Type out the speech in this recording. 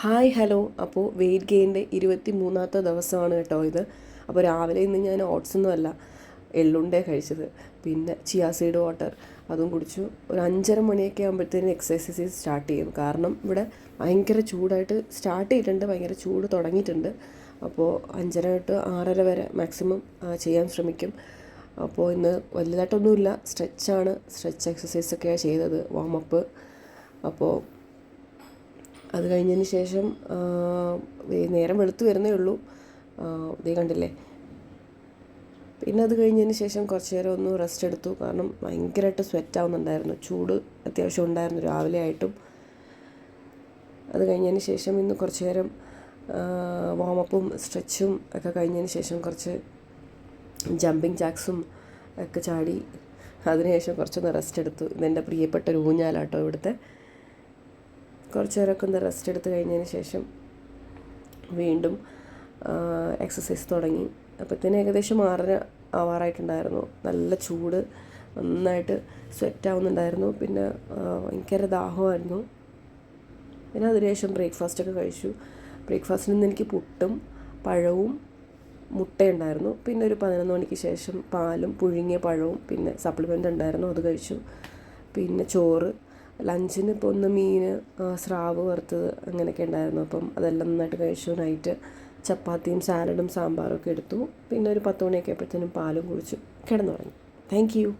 Hi hello. അപ്പോൾ wait ഗെയിൻ്റെ 23ാമത്തെ ദിവസമാണ് കേട്ടോ ഇത്. അപ്പോൾ രാവിലെ ഇന്ന് ഞാൻ ഓട്സൊന്നും അല്ല എള്ളുണ്ടേ കഴിച്ചത്. പിന്നെ ചിയാ സീഡ് വാട്ടർ അതും കുടിച്ചു. ഒരു 5:30 മണിയൊക്കെ ആകുമ്പോഴത്തേനും എക്സസൈസ് സ്റ്റാർട്ട് ചെയ്യും. കാരണം ഇവിടെ ഭയങ്കര ചൂടായിട്ട് സ്റ്റാർട്ട് ചെയ്തിട്ടുണ്ട്, ഭയങ്കര ചൂട് തുടങ്ങിയിട്ടുണ്ട്. അപ്പോൾ 5:30 തൊട്ട് 6:30 വരെ മാക്സിമം ചെയ്യാൻ ശ്രമിക്കും. അപ്പോൾ ഇന്ന് വലുതായിട്ടൊന്നുമില്ല, സ്ട്രെച്ച് എക്സസൈസൊക്കെയാണ് ചെയ്തത്, വാമപ്പ്. അപ്പോൾ അത് കഴിഞ്ഞതിന് ശേഷം നേരം വെളുത്ത് വരുന്നേ ഉള്ളൂ, ഇതേ കണ്ടില്ലേ. പിന്നെ അത് കഴിഞ്ഞതിന് ശേഷം കുറച്ച് നേരം ഒന്ന് റെസ്റ്റ് എടുത്തു. കാരണം ഭയങ്കരമായിട്ട് സ്വെറ്റ് ആവുന്നുണ്ടായിരുന്നു, ചൂട് അത്യാവശ്യം ഉണ്ടായിരുന്നു രാവിലെ ആയിട്ടും. അത് കഴിഞ്ഞതിന് ശേഷം ഇന്ന് കുറച്ച് നേരം വാമപ്പും സ്ട്രെച്ചും ഒക്കെ കഴിഞ്ഞതിന് ശേഷം കുറച്ച് ജമ്പിങ് ജാക്സും ഒക്കെ ചാടി അതിനുശേഷം കുറച്ചൊന്ന് റെസ്റ്റ് എടുത്തു. ഇതെൻ്റെ പ്രിയപ്പെട്ട ഒരു ഊഞ്ഞാലാട്ടോ ഇവിടുത്തെ. കുറച്ച് നേരമൊക്കെ ഒന്ന് റെസ്റ്റ് എടുത്ത് കഴിഞ്ഞതിന് ശേഷം വീണ്ടും എക്സസൈസ് തുടങ്ങി. അപ്പോഴത്തേന് ഏകദേശം 6:30 ആവാറായിട്ടുണ്ടായിരുന്നു. നല്ല ചൂട്, നന്നായിട്ട് സ്വെറ്റാവുന്നുണ്ടായിരുന്നു. പിന്നെ ഭയങ്കര ദാഹമായിരുന്നു. പിന്നെ അതിനുശേഷം ബ്രേക്ക്ഫാസ്റ്റൊക്കെ കഴിച്ചു. ബ്രേക്ക്ഫാസ്റ്റിൽ നിന്ന് എനിക്ക് പുട്ടും പഴവും മുട്ടയുണ്ടായിരുന്നു. പിന്നെ ഒരു 11 മണിക്ക് ശേഷം പാലും പുഴുങ്ങിയ പഴവും പിന്നെ സപ്ലിമെൻ്റ് ഉണ്ടായിരുന്നു, അത് കഴിച്ചു. പിന്നെ ചോറ്. ലഞ്ചിന് ഇപ്പോൾ ഒന്ന് മീൻ, സ്രാവ് വറുത്തത് അങ്ങനെയൊക്കെ ഉണ്ടായിരുന്നു. അപ്പം അതെല്ലാം നന്നായിട്ട് കഴിച്ചു. നൈറ്റ് ചപ്പാത്തിയും സാലഡും സാമ്പാറും ഒക്കെ എടുത്തു. പിന്നെ ഒരു 10 മണിയൊക്കെ ആയപ്പോഴത്തേനും പാലും കുടിച്ചു കിടന്നുറങ്ങി. Thank you.